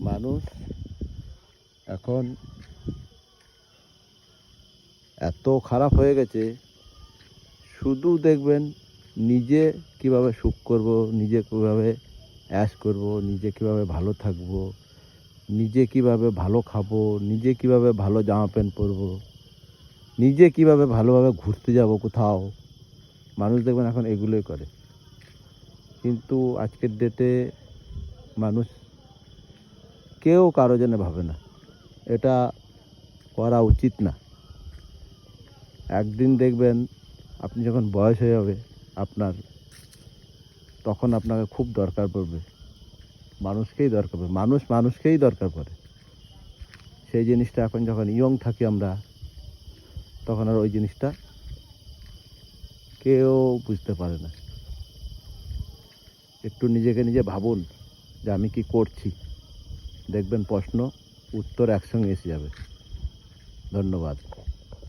মানুষ এখন এত খারাপ হয়ে গেছে, শুধু দেখবেন নিজে কিভাবে সুখ করব, নিজে কীভাবে অ্যাশ করব, নিজে কিভাবে ভালো থাকব, নিজে কিভাবে ভালো খাবো, নিজে কিভাবে ভালো জামা প্যান্ট পরবো, নিজে কিভাবে ভালোভাবে ঘুরতে যাব কোথাও। মানুষ দেখবেন এখন এগুলোই করে। কিন্তু আজকের ডেটে মানুষ কেউ কারো জন্য ভাবে না, এটা করা উচিত না। একদিন দেখবেন আপনি যখন বয়স হয়ে যাবে আপনার, তখন আপনাকে খুব দরকার পড়বে, মানুষকেই দরকার পড়বে, মানুষ মানুষকেই দরকার পড়ে। সেই জিনিসটা এখন যখন ইয়ং থাকি আমরা, তখন আর ওই জিনিসটা কেউ বুঝতে পারে না। একটু নিজেকে নিজে ভাবুন যে আমি কি করছি, দেখবেন প্রশ্ন উত্তর একসঙ্গে এসে যাবে। ধন্যবাদ।